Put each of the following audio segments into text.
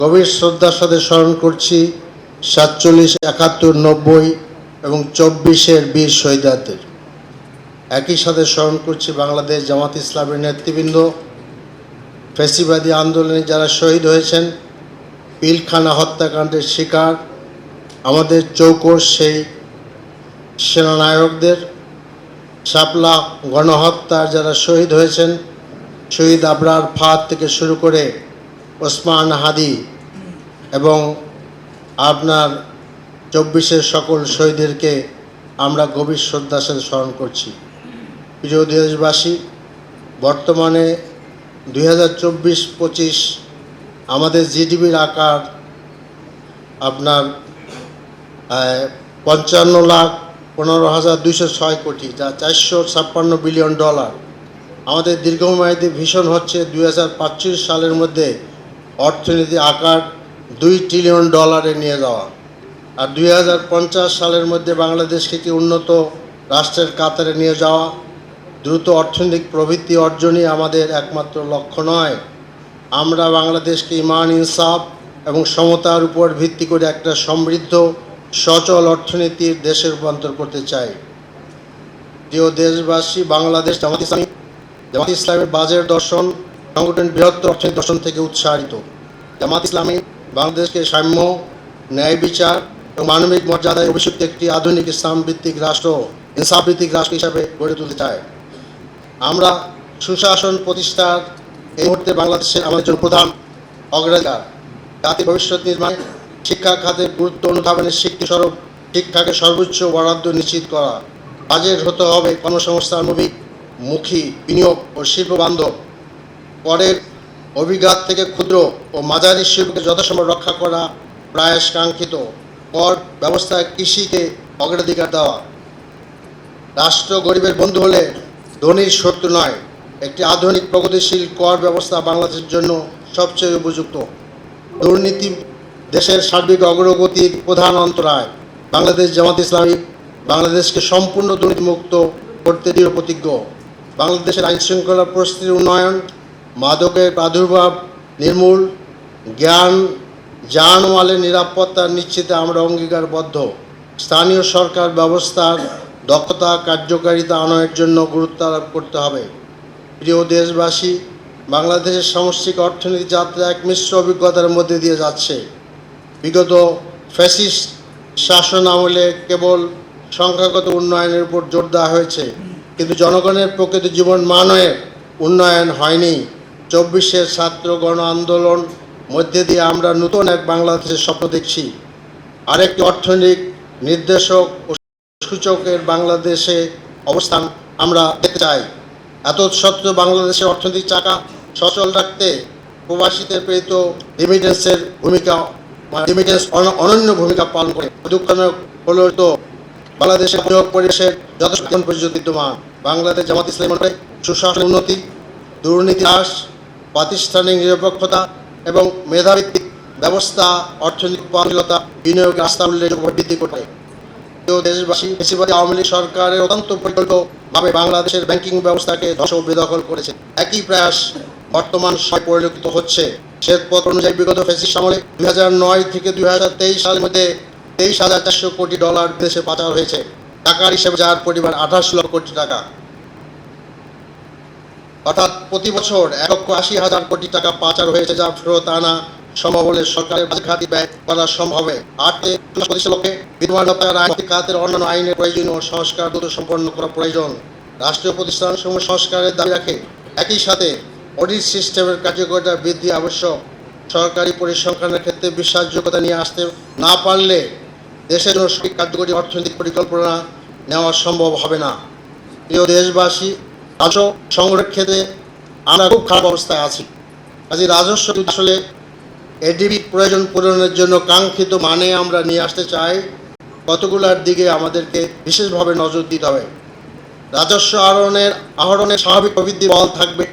গভীর শ্রদ্ধার সাথে স্মরণ করছি ৪৭, ৭১, ৯০ এবং ২৪-এর বীর শহীদদের। একই সাথে স্মরণ করছি বাংলাদেশ জামাত ইসলামের নেতৃবৃন্দ, ফ্যাসিবাদী আন্দোলনে যারা শহীদ হয়েছেন, পিলখানা হত্যাকাণ্ডের শিকার আমাদের চৌকোর সেই সেনানায়কদের, শাপলা গণহত্যার যারা শহীদ হয়েছেন, শহীদ আবরার ফাঁদ থেকে শুরু করে ওসমান হাদি এবং আপনার ২৪-এর সকল শহীদদেরকে আমরা গভীর শ্রদ্ধার সাথে স্মরণ করছি। প্রিয় দেশবাসী, বর্তমানে 2024-25 আমাদের জিডিপির আকার আপনার ৫৫,১৫,২০৬ কোটি, যা $৪৫৬ বিলিয়ন। আমাদের দীর্ঘমেয়াদী ভিশন হচ্ছে 2045 সালের মধ্যে অর্থনীতি আকার $2 ট্রিলিয়ন নিয়ে যাওয়া, আর 2050 সালের মধ্যে বাংলাদেশকে একটি উন্নত রাষ্ট্রের কাতারে নিয়ে যাওয়া। দ্রুত অর্থনৈতিক প্রবৃদ্ধি অর্জনই আমাদের একমাত্র লক্ষ্য নয়, আমরা বাংলাদেশকে ঈমান, ইনসাফ এবং সমতার উপর ভিত্তি করে একটা সমৃদ্ধ সচল অর্থনীতির দেশে রূপান্তর করতে চাই। প্রিয় দেশবাসী, বাংলাদেশ জামাত ইসলামের বাজেট দর্শন সংগঠন বৃহত্তর অর্থনৈতিক দর্শন থেকে উৎসাহিত। জামাত ইসলামী বাংলাদেশকে সাম্য, ন্যায় বিচার এবং মানবিক মর্যাদায় অভিষিক্ত একটি আধুনিক ইসলামভিত্তিক রাষ্ট্র, ইনসাফভিত্তিক রাষ্ট্র হিসাবে গড়ে তুলতে চায়। আমরা সুশাসন প্রতিষ্ঠার এই মুহূর্তে বাংলাদেশের আমাদের জন্য প্রধান অগ্রাধিকার জাতির ভবিষ্যৎ নির্মাণে শিক্ষা খাতের গুরুত্ব অনুধাবনের স্বীকৃতিস্বরূপ শিক্ষাকে সর্বোচ্চ বরাদ্দ নিশ্চিত করা। বাজেট হতে হবে কর্মসংস্থানমুখী, বিনিয়োগ ও শিল্প বান্ধব। করের অভিঘাত থেকে ক্ষুদ্র ও মাঝারি শিল্পকে যথাসম্ভব রক্ষা করা প্রয়াস কাঙ্ক্ষিত। কর ব্যবস্থায় কৃষিকে অগ্রাধিকার দেওয়া। রাষ্ট্র গরিবের বন্ধু হলে ধনীর শত্রু নয়। একটি আধুনিক প্রগতিশীল কর ব্যবস্থা বাংলাদেশের জন্য সবচেয়ে উপযুক্ত। দুর্নীতি দেশের সার্বিক অগ্রগতির প্রধান অন্তরায়। বাংলাদেশ জামাত ইসলামী বাংলাদেশকে সম্পূর্ণ দুর্নীতিমুক্ত করতে দৃঢ় প্রতিজ্ঞ। বাংলাদেশের আইনশৃঙ্খলা পরিস্থিতির উন্নয়ন, মাদকের প্রাদুর্ভাব নির্মূল, জানমালের নিরাপত্তা নিশ্চিতে আমরা অঙ্গীকারবদ্ধ। স্থানীয় সরকার ব্যবস্থার দক্ষতা, কার্যকারিতা আনয়নের জন্য গুরুত্ব আরোপ করতে হবে। প্রিয় দেশবাসী, বাংলাদেশের সামষ্টিক অর্থনীতি যাত্রা এক মিশ্র অভিজ্ঞতার মধ্যে দিয়ে যাচ্ছে। বিগত ফ্যাসিস্ট শাসন আমলে কেবল সংখ্যাগত উন্নয়নের উপর জোর দেওয়া হয়েছে, কিন্তু জনগণের প্রকৃত জীবন মানের উন্নয়ন হয়নি। 24-এর ছাত্র গণ আন্দোলন মধ্যে দিয়ে আমরা নতুন এক বাংলাদেশের স্বপ্ন দেখছি। আরেকটি অর্থনৈতিক নির্দেশক ও সূচকের বাংলাদেশে অবস্থান আমরা দেখতে চাই। এত সত্ত্বেও বাংলাদেশের অর্থনৈতিক চাকা সচল রাখতে প্রবাসীদের প্রেরিত রেমিটেন্স অনন্য ভূমিকা পালন করে। দুঃখজনক হলো তো বাংলাদেশের বিনিয়োগ পরিবেশের যথেষ্ট প্রযোজ্য বিদ্যমান। বাংলাদেশ জামাত ইসলামী মনে সুশাসন উন্নতি, দুর্নীতি হ্রাস, প্রাতিষ্ঠানিক নিরপেক্ষতা এবং মেধাভিত্তিক ব্যবস্থা অর্থনৈতিক উৎপাদনশীলতা, বিনিয়োগ আস্থা উল্লেখযোগ্যভাবে বৃদ্ধি করে। দেশবাসী, ফ্যাসিবাদী আওয়ামী লীগ সরকারের অত্যন্ত পরিকল্পিতভাবে বাংলাদেশের ব্যাংকিং ব্যবস্থাকে ধ্বংস ও বেদখল করেছে। একই প্রয়াস বর্তমান সময়ে পরিলক্ষিত হচ্ছে। শ্বেতপত্র অনুযায়ী বিগত ফ্যাসিস্ট আমলে 2009 থেকে 2023 সালের মধ্যে $23,400 কোটি বিদেশে পাচার হয়েছে। টাকার হিসেবে যার পরিমাণ 28 লক্ষ কোটি টাকা, অর্থাৎ প্রতি বছর 1,80,000 কোটি টাকা পাচার হয়েছে, যা ফেরত আনা সম্ভব হলে সরকারের বাজেট খাতে ব্যয় করা সম্ভব হবে। আর্থিক প্রতিষ্ঠানের লক্ষ্যে বিদ্যমান আর্থিক খাতের অন্যান্য আইনের প্রয়োজনীয় সংস্কার দ্রুত সম্পন্ন করা প্রয়োজন। রাষ্ট্রীয় প্রতিষ্ঠানসমূহ সংস্কারের দাবি রাখে। একই সাথে অডিট সিস্টেমের কার্যকারিতা বৃদ্ধি আবশ্যক। সরকারি পরিসংখ্যানের ক্ষেত্রে বিশ্বাসযোগ্যতা নিয়ে আসতে না পারলে দেশের জন্য সঠিক কার্যকরী অর্থনৈতিক পরিকল্পনা নেওয়া সম্ভব হবে না। প্রিয় দেশবাসী, রাজস্ব সংগ্রহের ক্ষেত্রে আমরা খুব খারাপ অবস্থায় আছি। কাজে রাজস্ব আসলে এডিবি প্রয়োজন পূরণের জন্য কাঙ্ক্ষিত মানে আমরা নিয়ে আসতে চাই, কতগুলোর দিকে আমাদেরকে বিশেষভাবে নজর দিতে হবে। রাজস্ব আহরণের স্বাভাবিক প্রবৃদ্ধি বহাল থাকবে।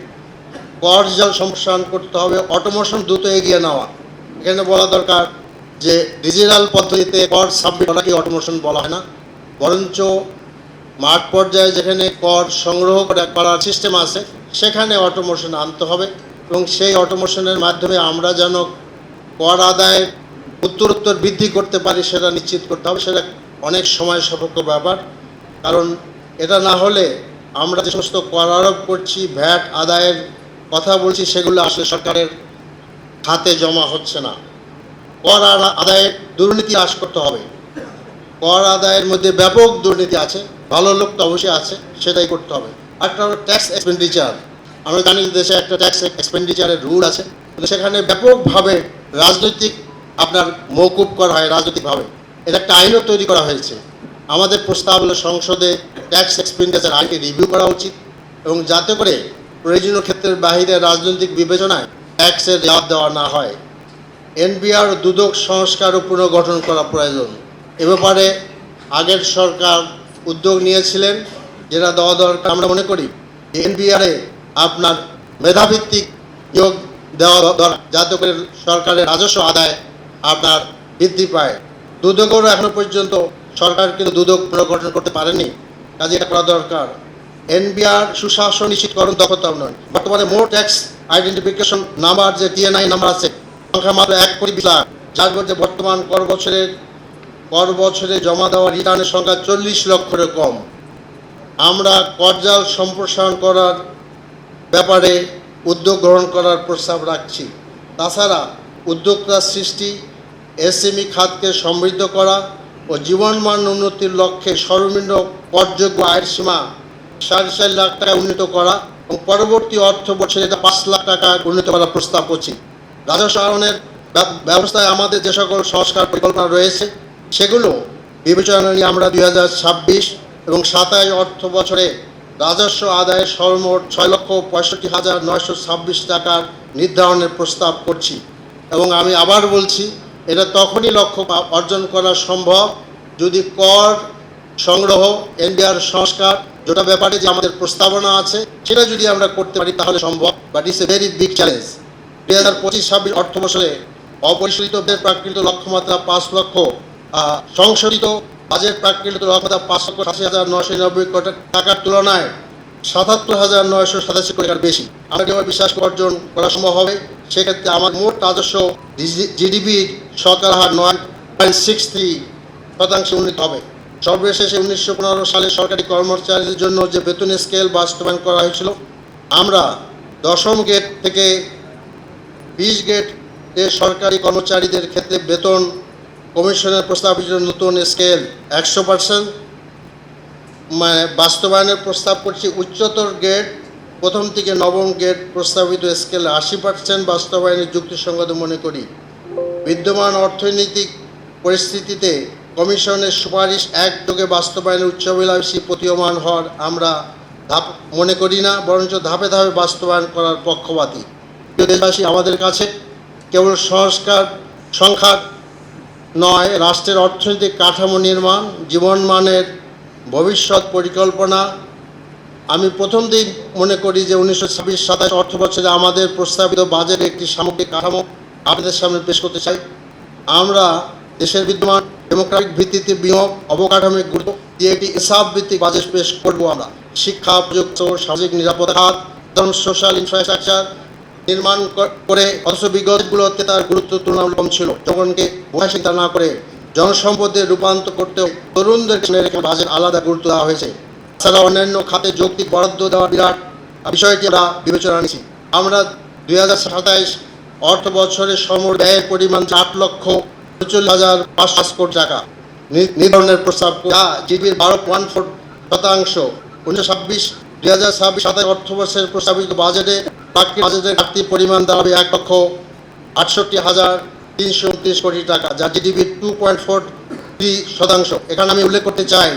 কর জাল সম্প্রসারণ করতে হবে। অটোমেশন দ্রুত এগিয়ে নেওয়া। এখানে বলা দরকার যে ডিজিটাল পদ্ধতিতে কর সাবমিট করাকে অটোমেশন বলা হয় না, বরঞ্চ মাঠ পর্যায়ে যেখানে কর সংগ্রহ করার সিস্টেম আছে সেখানে অটোমেশন আনতে হবে এবং সেই অটোমেশনের মাধ্যমে আমরা যেন কর আদায় উত্তরোত্তর বৃদ্ধি করতে পারি সেটা নিশ্চিত করতে হবে। সেটা অনেক সময় সাপেক্ষ ব্যাপার, কারণ এটা না হলে আমরা যে সমস্ত কর আরোপ করছি, ভ্যাট আদায়ের কথা বলছি, সেগুলো আসলে সরকারের খাতে জমা হচ্ছে না। কর আদায়ের দুর্নীতি হ্রাস করতে হবে। কর আদায়ের মধ্যে ব্যাপক দুর্নীতি আছে, ভালো লোক তো অবশ্যই আছে, সেটাই করতে হবে। একটা হলো ট্যাক্স এক্সপেন্ডিচার। আমরা জানি দেশে একটা ট্যাক্স এক্সপেন্ডিচারের রুল আছে, কিন্তু সেখানে ব্যাপকভাবে রাজনৈতিক আপনার মওকুফ করা হয় রাজনৈতিকভাবে। এটা একটা আইনও তৈরি করা হয়েছে। আমাদের প্রস্তাব হলো সংসদে ট্যাক্স এক্সপেন্ডিচার আইনকে রিভিউ করা উচিত, এবং যাতে করে প্রয়োজনীয় ক্ষেত্রের বাহিরে রাজনৈতিক বিবেচনায় ট্যাক্সের লাভ দেওয়া না হয়। এনবিআর দুদক সংস্কার ও পুনর্গঠন করা প্রয়োজন। এ ব্যাপারে আগের সরকার উদ্যোগ নিয়েছিলেন, যেটা দেওয়া দরকার। আমরা মনে করি এনবিআরে আপনার মেধাভিত্তিক নিয়োগ দেওয়া দরকার, যাতে করে সরকারের রাজস্ব আদায় আপনার বৃদ্ধি পায়। দুদকেরও এখনো পর্যন্ত সরকার কিন্তু দুদক পুনর্গঠন করতে পারেনি, কাজে এটা করা দরকার। এনবিআর সুশাসন নিশ্চিতকরণ, দক্ষতা উন্নয়ন। বর্তমানে মোট ট্যাক্স আইডেন্টিফিকেশন নাম্বার যে টিএনআই নাম্বার আছে, সংখ্যা মাত্র 1 কোটি 20 লাখ, যার মধ্যে বর্তমান কর বছরে জমা দেওয়া রিটার্নের সংখ্যা 40 লক্ষের কম। আমরা করজাল সম্প্রসারণ করার ব্যাপারে উদ্যোগ গ্রহণ করার প্রস্তাব রাখছি। তাছাড়া উদ্যোক্তা সৃষ্টি, এসএমই খাতকে সমৃদ্ধ করা ও জীবনমান উন্নতির লক্ষ্যে সর্বনিম্ন করযোগ্য আয়ের সীমা 4.5 লাখ টাকা উন্নীত করা এবং পরবর্তী অর্থ বছরে এটা 5 লাখ টাকা উন্নীত করার প্রস্তাব করছি। রাজস্ব আহরণের ব্যবস্থায় আমাদের যে সকল সংস্কার পরিকল্পনা রয়েছে, সেগুলো বিবেচনা নিয়ে আমরা 2026 এবং 27 অর্থ বছরে রাজস্ব আদায়ের সর্বমোট 6,65,926 টাকার নির্ধারণের প্রস্তাব করছি। এবং আমি আবার বলছি, এটা তখনই লক্ষ্য অর্জন করা সম্ভব যদি কর সংগ্রহ, এনবিআর সংস্কার, যেটা ব্যাপারে যে আমাদের প্রস্তাবনা আছে, সেটা যদি আমরা করতে পারি তাহলে সম্ভব। But it's a very big challenge. 2025-26 অর্থ বছরে অপরিশোধিত প্রাকৃত লক্ষ্যমাত্রা 5 লক্ষ, সংশোধিত বাজেট প্রাকৃত লক্ষ্যমাত্রা 5,80,990 কোটি টাকার তুলনায় 77,987 কোটি টাকার বেশি। আমরা যেভাবে বিশ্বাস অর্জন করা সম্ভব হবে, সেক্ষেত্রে আমার মোট রাজস্ব জিডিপির শতকরা হার 9.63% উন্নীত হবে। সর্বশেষে 1915 সালে সরকারি কর্মচারীদের জন্য যে বেতন স্কেল বাস্তবায়ন করা হয়েছিল, আমরা 10ম গ্রেড থেকে 20 গ্রেডে সরকারি কর্মচারীদের ক্ষেত্রে বেতন কমিশনের প্রস্তাবিত নতুন স্কেল 100% বাস্তবায়নের প্রস্তাব করছি। উচ্চতর গ্রেড 1ম থেকে 9ম গ্রেড প্রস্তাবিত স্কেল 80% বাস্তবায়নের যুক্তিসঙ্গত মনে করি। বিদ্যমান অর্থনৈতিক পরিস্থিতিতে কমিশনের সুপারিশ একযোগে বাস্তবায়নের উচ্চাভিলাষী প্রতীয়মান হওয়ার আমরা মনে করি না, বরঞ্চ ধাপে ধাপে বাস্তবায়ন করার পক্ষপাতী। দেশবাসী, আমাদের কাছে কেবল সংখ্যা নয়, রাষ্ট্রের অর্থনৈতিক কাঠামো নির্মাণ, জীবনমানের ভবিষ্যৎ পরিকল্পনা। আমি প্রথম দিন মনে করি যে 1926-27 অর্থ বছরে আমাদের প্রস্তাবিত বাজেট একটি সামগ্রিক কাঠামো আপনাদের সামনে পেশ করতে চাই। আমরা দেশের বিদ্যমান ডেমোক্রেটিক ভিত্তিতে বিনিয়োগ, অবকাঠামিক গুরুত্ব দিয়ে একটি হিসাব ভিত্তিক বাজেট পেশ করব। আমরা শিক্ষা, প্রযুক্তি, সামাজিক নিরাপত্তা খাত, সোশ্যাল ইনফ্রাস্ট্রাকচার নির্মাণ করে, অথচ বিগতগুলোতে তার গুরুত্ব তুলনামূলক কম ছিল। জনগণকে বোঝা চিন্তা না করে জনসম্পদে রূপান্তর করতে তরুণদের রেখে বাজেট আলাদা গুরুত্ব দেওয়া হয়েছে। তাছাড়া অন্যান্য খাতে যৌক্তিক বরাদ্দ দেওয়ার বিরাট বিষয়টি আমরা বিবেচনা নিয়েছি। আমরা 2027 অর্থ বছরে সমগ্র ব্যয়ের পরিমাণ 8,39,500 কোটি টাকা নির্ধারণের প্রস্তাব, যা জিডিপির 12.14%। 2026-27 অর্থ বছরের প্রস্তাবিত বাজেটে বাজেটের ঘাটতির পরিমাণ দাঁড়াবে 1,68,329 কোটি টাকা, যা জিডিপির 2.43%। এখানে আমি উল্লেখ করতে চাই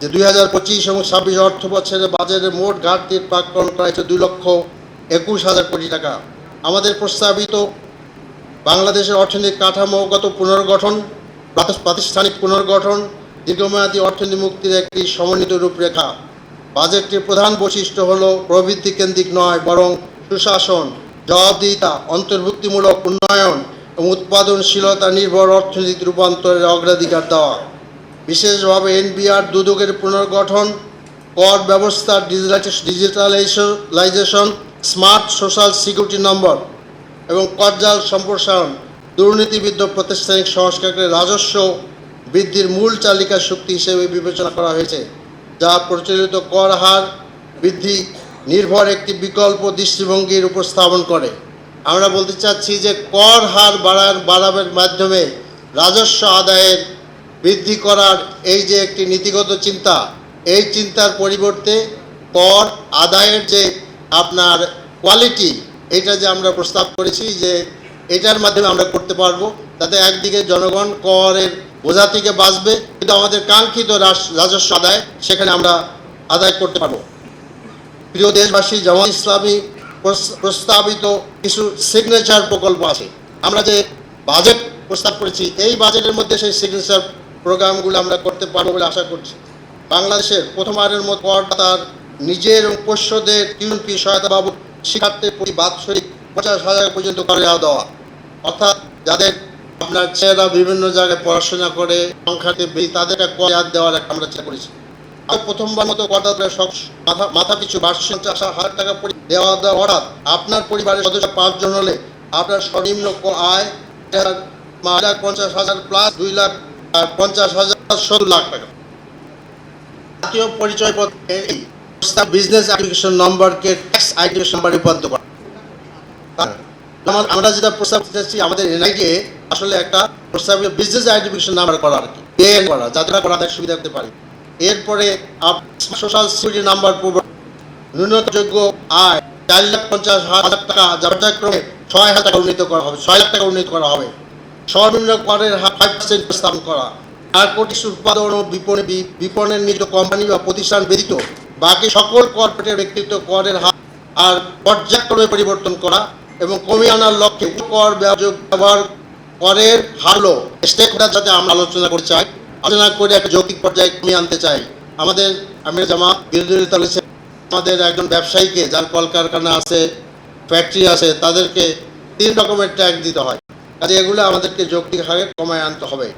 যে 2025 এবং 26 অর্থ বছরের বাজেটের মোট ঘাটতির প্রাক্কলন করা হয়েছে 2,21,000 কোটি টাকা। আমাদের প্রস্তাবিত বাংলাদেশের অর্থনৈতিক কাঠামোগত পুনর্গঠন, প্রাতিষ্ঠানিক পুনর্গঠন, দীর্ঘমেয়াদী অর্থনীতি মুক্তির একটি সমন্বিত রূপরেখা। বাজেটটির প্রধান বৈশিষ্ট্য হল প্রবৃদ্ধি কেন্দ্রিক নয়, বরং সুশাসন, জবাবদিহিতা, অন্তর্ভুক্তিমূলক উন্নয়ন এবং উৎপাদনশীলতা নির্ভর অর্থনীতি রূপান্তরের অগ্রাধিকার দেওয়া। বিশেষভাবে এনবিআর দুদকের পুনর্গঠন, কর ব্যবস্থার ডিজিটালাইজেশন, স্মার্ট সোশ্যাল সিকিউরিটি নম্বর এবং করজাল সম্প্রসারণ দুর্নীতিবিদ্ধ প্রাতিষ্ঠানিক সংস্কারকে রাজস্ব বৃদ্ধির মূল চালিকা শক্তি হিসেবে বিবেচনা করা হয়েছে, যা প্রচলিত কর হার বৃদ্ধি নির্ভর একটি বিকল্প দৃষ্টিভঙ্গির উপস্থাপন করে। আমরা বলতে চাচ্ছি যে কর হার বাড়াবার মাধ্যমে রাজস্ব আদায়ের বৃদ্ধি করার এই যে একটি নীতিগত চিন্তা, এই চিন্তার পরিবর্তে কর আদায়ের যে আপনার কোয়ালিটি, এটা যে আমরা প্রস্তাব করেছি যে এটার মাধ্যমে আমরা করতে পারবো, তাতে একদিকে জনগণ করের বোঝা থেকে বাঁচবে, কিন্তু আমাদের কাঙ্ক্ষিত রাজস্ব আদায় সেখানে আমরা আদায় করতে পারবো। প্রিয় দেশবাসী, জামাত ইসলামী প্রস্তাবিত কিছু সিগনেচার প্রকল্প আছে। আমরা যে বাজেট প্রস্তাব করেছি, এই বাজেটের মধ্যে সেই সিগনেচার প্রোগ্রামগুলো আমরা করতে পারবো বলে আশা করছি। বাংলাদেশের প্রথমবারের মতো করদাতার নিজের এবং পোষ্যদের টিউশন ফি সহায়তা বাবদ শিক্ষার্থীর প্রতি বাৎসরিক 50,000 পর্যন্ত করে দেওয়া, অর্থাৎ যাদের আপনার ছেলেরা বিভিন্ন জায়গায় পড়াশোনা করে সংখ্যাতে বেশি, তাদেরকে কর দেওয়ার আমরা চেষ্টা করেছি। আর প্রথমবার মতো করদাতার মাথা পিছু বার্ষিক 50,000 টাকা দেওয়া অর্থাৎ আপনার পরিবারের সদস্য 5 জন হলে আপনার সর্বনিম্ন আয় 50,000 প্লাস 2,50,000 70 লাখ টাকা। জাতীয় পরিচয়পত্র বিজনেস আইডেন্টিফিকেশন নম্বরকে ট্যাক্স আইডেন্টিফিকেশন নম্বরে রূপান্তর করা। আমরা যেটা প্রস্তাব করতেছি, আমাদের এনআইডি আসলে একটা প্রস্তাবিত বিজনেস আইডেন্টিফিকেশন নাম্বার করা আর কি, করা যাতে করা সুবিধা করতে পারি। এরপরে সোশ্যাল সিকিউরিটি নাম্বার ন্যূনতমযোগ্য আয় 4,50,000 টাকা পর্যায়ক্রমে 6,000 টাকা উন্নীত করা হবে, 6 লাখ টাকা উন্নীত করা হবে। সর্বনিম্ন করের 5% প্রস্তাব করা। নারকোটিক্স উৎপাদন ও বিপণনের নিজ কোম্পানি বা প্রতিষ্ঠান ব্যতীত বাকি সকল কর্পোরেটের ব্যক্তিগত করের হার আর পর্যায়ক্রমে পরিবর্তন করা এবং কমিয়ে আনার লক্ষ্যে কর ব্যবহার করের হারলো স্টেক হোল্ডার যাতে আমরা আলোচনা করতে চাই, আলোচনা করে একটা যৌক্তিক পর্যায়ে কমিয়ে আনতে চাই। আমাদের আমির জামাত বিরোধিতা করেছে আমাদের একজন ব্যবসায়ীকে, যার কলকারখানা আছে, ফ্যাক্টরি আছে, তাদেরকে 3 রকমের ট্যাক্স দিতে হয়। কাজে এগুলো আমাদেরকে যৌক্তিক হারে কমায় আনতে হবে।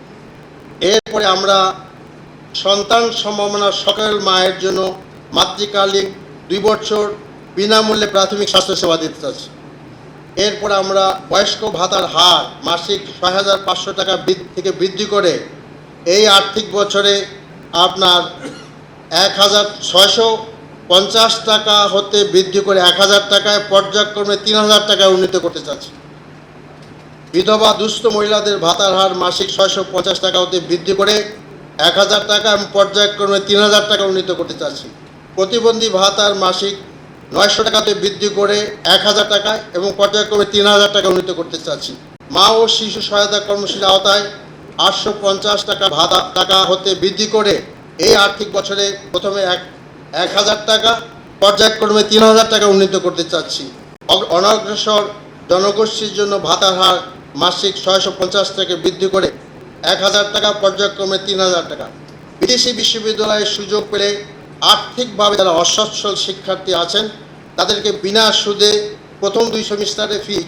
এরপরে আমরা সন্তান সম্ভাবনা সকল মায়ের জন্য মাতৃকালীন 2 বছর বিনামূল্যে প্রাথমিক স্বাস্থ্যসেবা দিতে চাচ্ছি। এরপর আমরা বয়স্ক ভাতার হার মাসিক 6,500 টাকা থেকে বৃদ্ধি করে এই আর্থিক বছরে আপনার 1,650 টাকা হতে বৃদ্ধি করে 1,000 টাকায় পর্যায়ক্রমে 3,000 টাকায় উন্নীত করতে চাচ্ছি। বিধবা দুস্থ মহিলাদের ভাতার হার মাসিক 650 টাকা হতে বৃদ্ধি করে 1,000 টাকা এবং পর্যায়ক্রমে 3,000 টাকা উন্নীত করতে চাচ্ছি। প্রতিবন্ধী ভাতার মাসিক 900 টাকাতে বৃদ্ধি করে 1,000 টাকায় এবং পর্যায়ক্রমে 3,000 টাকা উন্নীত করতে চাচ্ছি। মা ও শিশু সহায়তা কর্মসূচির আওতায় 850 টাকা হতে বৃদ্ধি করে এই আর্থিক বছরে প্রথমে 1,000 টাকা, পর্যায়ক্রমে 3,000 টাকা উন্নীত করতে চাচ্ছি। অনগ্রসর জনগোষ্ঠীর জন্য ভাতার হার মাসিক 650 থেকে বৃদ্ধি করে 1,000 টাকা, পর্যায়ক্রমে 3,000 টাকা। বিদেশি বিশ্ববিদ্যালয়ের সুযোগ পেলে আর্থিকভাবে যারা অসচ্ছল শিক্ষার্থী আছেন তাদেরকে বিনা সুদে প্রথম 2 সেমিস্টারে ফি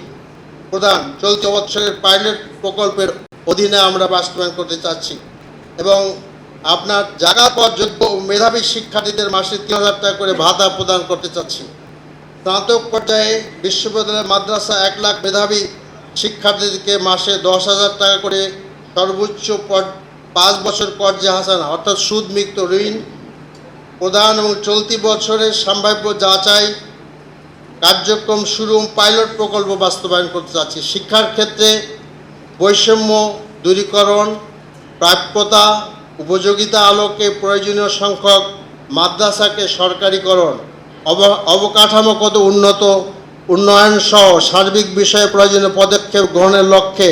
প্রদান চলতি বছরের পাইলট প্রকল্পের অধীনে আমরা বাস্তবায়ন করতে চাচ্ছি। এবং আপনার জায়গাপথ যোগ্য ও মেধাবী শিক্ষার্থীদের মাসে 3,000 টাকা করে ভাতা প্রদান করতে চাচ্ছি। স্নাতক পর্যায়ে বিশ্ববিদ্যালয় মাদ্রাসা 1 লাখ মেধাবী শিক্ষার্থীদেরকে মাসে 10,000 টাকা করে সর্বোচ্চ 5 বছর কর্জে হাসানা অর্থাৎ সুদমুক্ত ঋণ প্রদান এবং চলতি বছরের সম্ভাব্য যাচাই কার্যক্রম শুরু পাইলট প্রকল্প বাস্তবায়ন করতে চাচ্ছি। শিক্ষার ক্ষেত্রে বৈষম্য দূরীকরণ, প্রাপ্যতা উপযোগিতা আলোকে প্রয়োজনীয় সংখ্যক মাদ্রাসাকে সরকারিকরণ, অবকাঠামোগত উন্নয়ন সহ সার্বিক বিষয়ে প্রয়োজনীয় পদক্ষেপ গ্রহণের লক্ষ্যে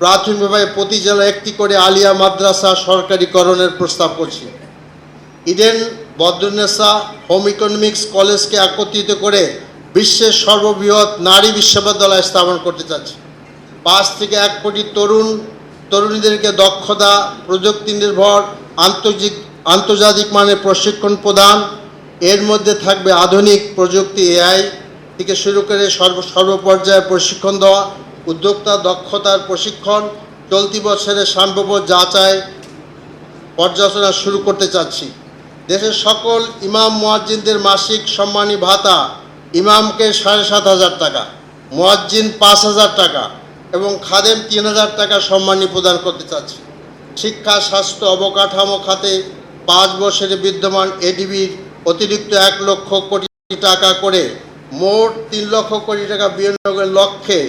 প্রাথমিকভাবে প্রতি জেলায় 1টি করে আলিয়া মাদ্রাসা সরকারিকরণের প্রস্তাব করছি। ইডেন বদরুন্নেসা হোম ইকোনমিক্স কলেজকে একত্রিত করে বিশ্বের সর্ববৃহৎ নারী বিশ্ববিদ্যালয় স্থাপন করতে চাচ্ছি। 5 থেকে 1 কোটি তরুণীদেরকে দক্ষতা প্রযুক্তি নির্ভর আন্তর্জাতিক মানের প্রশিক্ষণ প্রদান। এর মধ্যে থাকবে আধুনিক প্রযুক্তি, AI থেকে শুরু করে সর্বপর্যায়ে প্রশিক্ষণ দেওয়া, উদ্যোক্তা দক্ষতার প্রশিক্ষণ। চলতি বছরে সম্ভাব্য যাচাই পর্যালোচনা শুরু করতে চাচ্ছি। দেশের সকল ইমাম মুয়াজ্জিনদের মাসিক সম্মানী ভাতা ইমামকে 7,500 টাকা, মুয়াজ্জিন 5,000 টাকা, এবং খাদেম ৩,০০০ টাকা সম্মানী প্রদান করতে চাচ্ছি। শিক্ষা, স্বাস্থ্য, অবকাঠামো খাতে 5 বছরে বিদ্যমান এডিবির অতিরিক্ত 1 লক্ষ কোটি টাকা করে মোট 3 লক্ষ কোটি টাকা বিনিয়োগের লক্ষ্যে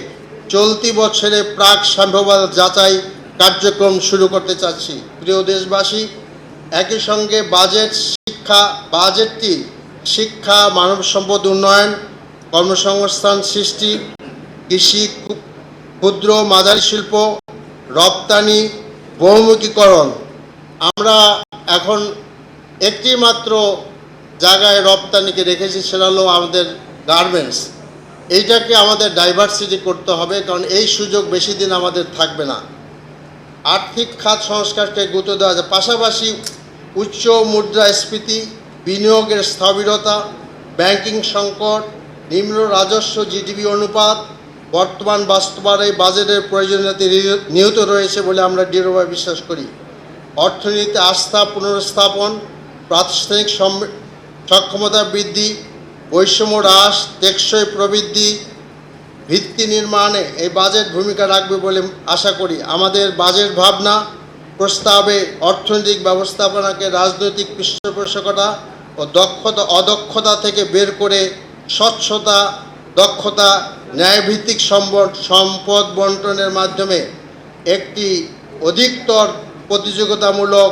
চলতি বছরে প্রাক সম্ভাব্যতা যাচাই কার্যক্রম শুরু করতে চাচ্ছি। প্রিয় দেশবাসী, একই সঙ্গে বাজেটটি শিক্ষা, মানব সম্পদ উন্নয়ন, কর্মসংস্থান সৃষ্টি, কৃষি, ক্ষুদ্র মাঝারি শিল্প, রপ্তানি, বহুমুখীকরণ। আমরা এখন একটি মাত্র জায়গায় রপ্তানিকে রেখেছি, সেটা হলো আমাদের গার্মেন্টস। এইটাকে আমাদের ডাইভার্সিটি করতে হবে, কারণ এই সুযোগ বেশি দিন আমাদের থাকবে না। আর্থিক খাত সংস্কারকে গুরুত্ব দেওয়া যায়, পাশাপাশি উচ্চ মুদ্রাস্ফীতি, বিনিয়োগের স্থবিরতা, ব্যাংকিং সংকট, নিম্ন রাজস্ব জিডিপি অনুপাত বর্তমান বাস্তবতায় বাজেটের প্রয়োজনীয়তা নিহিত রয়েছে বলে আমরা দৃঢ়ভাবে বিশ্বাস করি। অর্থনীতিতে আস্থা পুনরুস্থাপন, প্রাতিষ্ঠানিক সক্ষমতা বৃদ্ধি, বৈষম্য হ্রাস, টেকসই প্রবৃদ্ধি ভিত্তি নির্মাণে এই বাজেট ভূমিকা রাখবে বলে আশা করি। আমাদের বাজেট ভাবনা প্রস্তাবে অর্থনৈতিক ব্যবস্থাপনাকে রাজনৈতিক পৃষ্ঠপোষকতা ও অদক্ষতা থেকে বের করে স্বচ্ছতা, দক্ষতা, ন্যায়ভিত্তিক সম্পদ বন্টনের মাধ্যমে একটি অধিকতর প্রতিযোগিতামূলক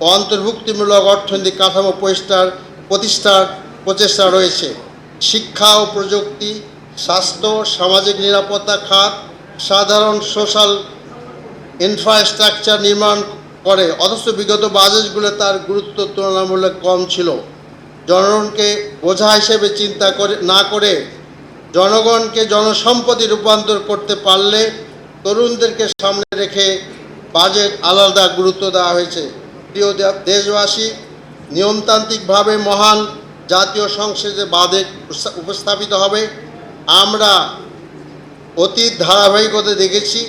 ও অন্তর্ভুক্তিমূলক অর্থনৈতিক কাঠামো প্রতিষ্ঠার প্রচেষ্টা রয়েছে। শিক্ষা ও প্রযুক্তি, স্বাস্থ্য, সামাজিক নিরাপত্তা খাত, সাধারণ সোশ্যাল ইনফ্রাস্ট্রাকচার নির্মাণ করে, অথচ বিগত বাজেটগুলো তার গুরুত্ব তুলনামূলক কম ছিল। জনগণকে বোঝা হিসেবে চিন্তা না করে জনগণকে জনসম্পদে রূপান্তর করতে পারলে তরুণদেরকে সামনে রেখে বাজেট আলাদা গুরুত্ব দেওয়া হয়েছে। প্রিয় দেশবাসী, নিয়মতান্ত্রিকভাবে মহান জাতীয় সংসদে বাজেট উপস্থাপিত হবে। আমরা অতীত ধারাবাহিকতা দেখেছি,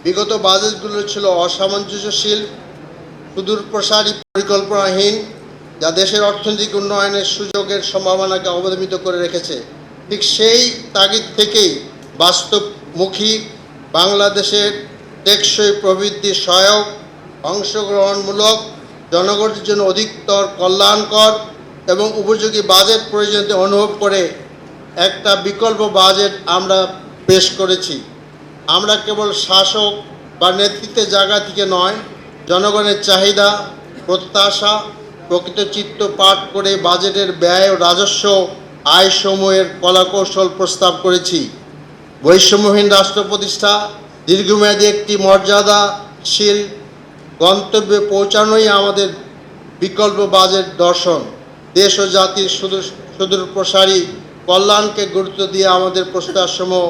বিগত বাজেটগুলো ছিল অসামঞ্জস্যশীল, সুদূরপ্রসারী, পরিকল্পনাহীন, যা দেশের অর্থনৈতিক উন্নয়নের সুযোগের সম্ভাবনাকে অবদমিত করে রেখেছে। ঠিক সেই তাগিদ থেকেই বাস্তবমুখী বাংলাদেশের টেকসই প্রবৃদ্ধি সহায়ক, অংশগ্রহণমূলক, জনগণের জন্য অধিকতর কল্যাণকর এবং উপযোগী বাজেট প্রয়োজনীয়তা অনুভব করে একটা বিকল্প বাজেট আমরা পেশ করেছি। আমরা কেবল শাসক বা নেতৃত্বের জায়গা থেকে নয়, জনগণের চাহিদা, প্রত্যাশা, প্রকৃত চিত্র পাঠ করে বাজেটের ব্যয় ও রাজস্ব আয়সমূহের কলাকৌশল প্রস্তাব করেছি। বৈষম্যহীন রাষ্ট্র প্রতিষ্ঠা, দীর্ঘমেয়াদী একটি মর্যাদাশীল গন্তব্যে পৌঁছানোই আমাদের বিকল্প বাজেট দর্শন। দেশ ও জাতির সুদূরপ্রসারী কল্যাণকে গুরুত্ব দিয়ে আমাদের প্রস্তাবসমূহ